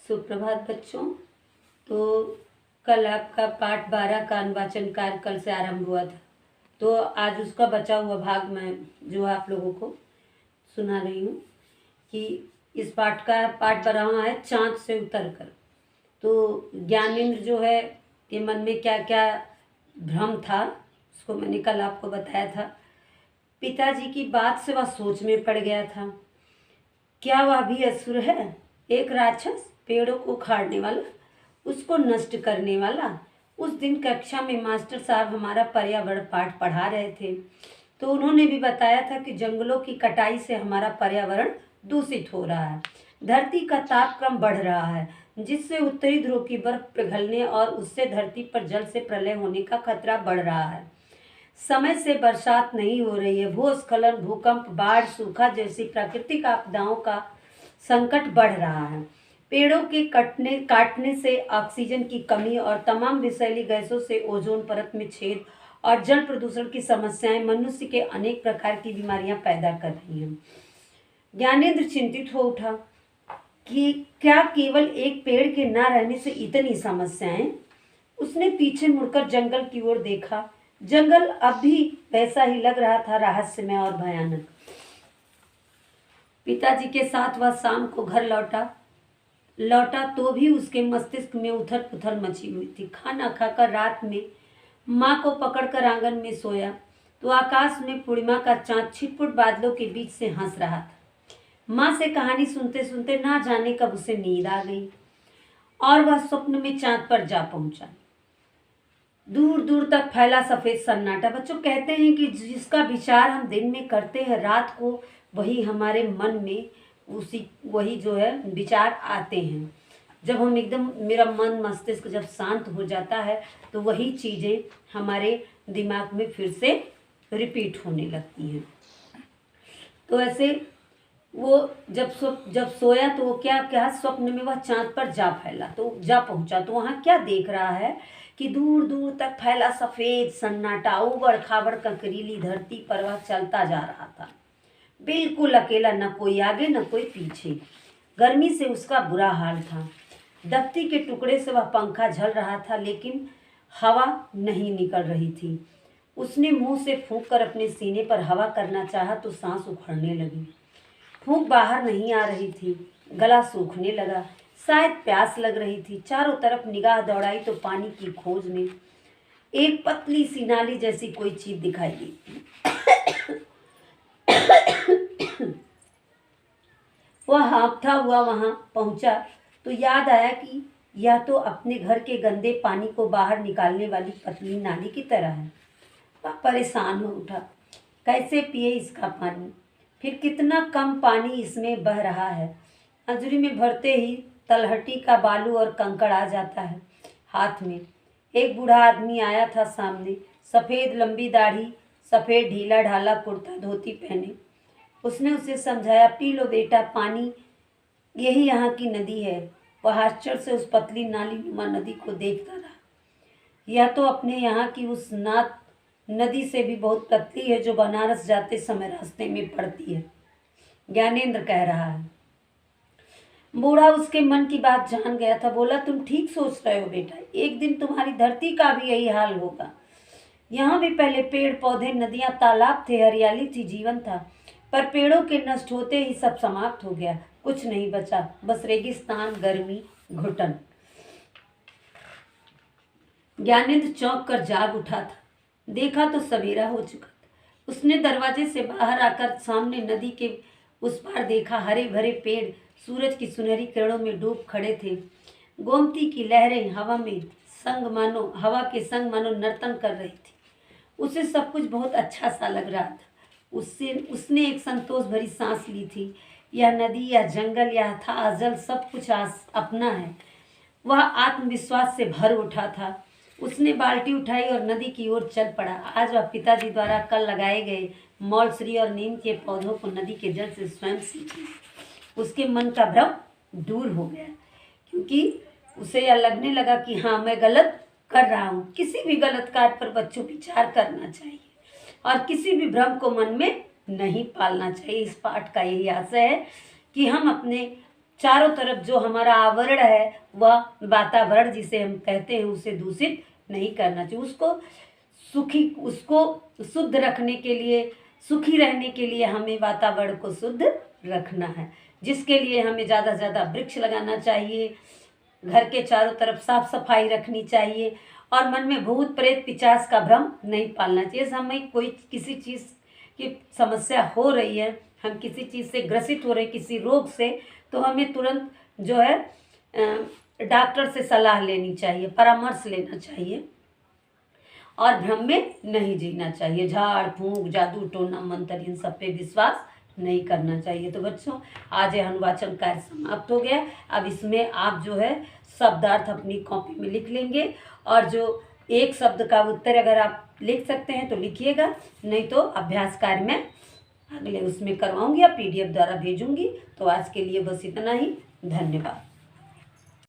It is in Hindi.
सुप्रभात बच्चों। तो कल आपका पाठ 12 का अनुवाचन कार्य कल से आरंभ हुआ था, तो आज उसका बचा हुआ भाग मैं जो आप लोगों को सुना रही हूँ कि इस पाठ का पाठ बना हुआ है चाँद से उतर कर। तो ज्ञानेंद्र जो है के मन में क्या क्या भ्रम था उसको मैंने कल आपको बताया था। पिताजी की बात से वह सोच में पड़ गया था, क्या वह भी असुर है, एक राक्षस, पेड़ों को उखाड़ने वाला, उसको नष्ट करने वाला। उस दिन कक्षा में मास्टर साहब हमारा पर्यावरण पाठ पढ़ा रहे थे, तो उन्होंने भी बताया था कि जंगलों की कटाई से हमारा पर्यावरण दूषित हो रहा है, धरती का तापक्रम बढ़ रहा है, जिससे उत्तरी ध्रुव की बर्फ पिघलने और उससे धरती पर जल से प्रलय होने का खतरा बढ़ रहा है। समय से बरसात नहीं हो रही है, भूस्खलन, भूकंप, बाढ़, सूखा जैसी प्राकृतिक आपदाओं का संकट बढ़ रहा है। पेड़ों के काटने से ऑक्सीजन की कमी और तमाम विषैली गैसों से ओजोन परत में छेद और जल प्रदूषण की समस्याएं मनुष्य के अनेक प्रकार की बीमारियां पैदा कर रही हैं। ज्ञानेंद्र चिंतित हो उठा कि क्या केवल एक पेड़ के न रहने से इतनी समस्याएं। उसने पीछे मुड़कर जंगल की ओर देखा। जंगल अब भी वैसा ही लग रहा था, रहस्यमय और भयानक। पिताजी के साथ वह शाम को घर लौटा तो भी उसके मस्तिष्क में उथल पुथल मची हुई थी। खाना खाकर रात में माँ को पकड़कर आंगन में सोया तो आकाश में पूर्णिमा का चांद छिटपुट बादलों के बीच से हंस रहा था। माँ से कहानी सुनते सुनते ना जाने कब उसे नींद आ गई और वह स्वप्न में चांद पर जा पहुंचा। दूर दूर तक फैला सफेद सन्नाटा। बच्चों कहते हैं कि जिसका विचार हम दिन में करते हैं, रात को वही हमारे मन में वही जो है विचार आते हैं। जब हम एकदम मेरा मन मस्तिष्क जब शांत हो जाता है तो वही चीज़ें हमारे दिमाग में फिर से रिपीट होने लगती हैं। तो ऐसे वो जब सोया तो वो क्या स्वप्न में वह चांद पर जा पहुंचा तो वहाँ क्या देख रहा है कि दूर दूर तक फैला सफ़ेद सन्नाटा, उबड़ खाबड़ कंकरीली धरती पर वह चलता जा रहा था, बिल्कुल अकेला, न कोई आगे न कोई पीछे। गर्मी से उसका बुरा हाल था। दफ्ती के टुकड़े से वह पंखा झल रहा था, लेकिन हवा नहीं निकल रही थी। उसने मुंह से फूंक कर अपने सीने पर हवा करना चाहा तो सांस उखड़ने लगी। फूंक बाहर नहीं आ रही थी, गला सूखने लगा। शायद प्यास लग रही थी। चारों तरफ निगाह दौड़ाई तो पानी की खोज में एक पतली सी नाली जैसी कोई चीज दिखाई दी। वह हाँफता हुआ वहां पहुंचा तो याद आया कि यह तो अपने घर के गंदे पानी को बाहर निकालने वाली पतली नाली की तरह है। वह परेशान हो उठा, कैसे पिए इसका पानी, फिर कितना कम पानी इसमें बह रहा है। अंजुरी में भरते ही तलहटी का बालू और कंकड़ आ जाता है हाथ में। एक बूढ़ा आदमी आया था सामने, सफ़ेद लंबी दाढ़ी, सफ़ेद ढीला ढाला कुर्ता धोती पहने। उसने उसे समझाया, पी लो बेटा पानी, यही यहाँ की नदी है। वह आश्चर्य से उस पतली नाली नुमा नदी को देखता रहा। यह तो अपने यहाँ की उस नाथ नदी से भी बहुत पतली है जो बनारस जाते समय रास्ते में पड़ती है, ज्ञानेंद्र कह रहा है। बूढ़ा उसके मन की बात जान गया था। बोला, तुम ठीक सोच रहे हो बेटा, एक दिन तुम्हारी धरती का भी यही हाल होगा। यहाँ भी पहले पेड़ पौधे, नदियाँ, तालाब थे, हरियाली थी, जीवन था, पर पेड़ों के नष्ट होते ही सब समाप्त हो गया। कुछ नहीं बचा, बस रेगिस्तान, गर्मी, घुटन। ज्ञानेंद्र चौंक कर जाग उठा था। देखा तो सवेरा हो चुका था। उसने दरवाजे से बाहर आकर सामने नदी के उस पार देखा। हरे भरे पेड़ सूरज की सुनहरी किरणों में डूब खड़े थे। गोमती की लहरें हवा के संग मानो नर्तन कर रही थी। उसे सब कुछ बहुत अच्छा सा लग रहा था। उसने एक संतोष भरी सांस ली थी। यह नदी, यह जंगल, यह था जल, सब कुछ अपना है। वह आत्मविश्वास से भर उठा था। उसने बाल्टी उठाई और नदी की ओर चल पड़ा। आज वह पिताजी द्वारा कल लगाए गए मौलश्री और नीम के पौधों को नदी के जल से स्वयं सींचे। उसके मन का भ्रम दूर हो गया, क्योंकि उसे यह लगने लगा कि हाँ, मैं गलत कर रहा हूँ। किसी भी गलत कार्य पर बच्चों विचार करना चाहिए और किसी भी भ्रम को मन में नहीं पालना चाहिए। इस पाठ का यही आशय है कि हम अपने चारों तरफ जो हमारा आवरण है वह वातावरण जिसे हम कहते हैं उसे दूषित नहीं करना चाहिए। उसको शुद्ध रखने के लिए, सुखी रहने के लिए हमें वातावरण को शुद्ध रखना है, जिसके लिए हमें ज़्यादा से ज़्यादा वृक्ष लगाना चाहिए, घर के चारों तरफ साफ सफाई रखनी चाहिए और मन में भूत प्रेत पिशाच का भ्रम नहीं पालना चाहिए। हमें कोई किसी चीज़ की समस्या हो रही है, हम किसी चीज़ से ग्रसित हो रहे किसी रोग से, तो हमें तुरंत जो है डॉक्टर से सलाह लेनी चाहिए, परामर्श लेना चाहिए और भ्रम में नहीं जीना चाहिए। झाड़ फूंक, जादू टोना मंत्र इन सब पे विश्वास नहीं करना चाहिए। तो बच्चों, आज यह अनुवाचन कार्य समाप्त हो गया। अब इसमें आप जो है शब्दार्थ अपनी कॉपी में लिख लेंगे और जो एक शब्द का उत्तर अगर आप लिख सकते हैं तो लिखिएगा, नहीं तो अभ्यास कार्य में अगले उसमें करवाऊंगी या PDF द्वारा भेजूंगी। तो आज के लिए बस इतना ही। धन्यवाद।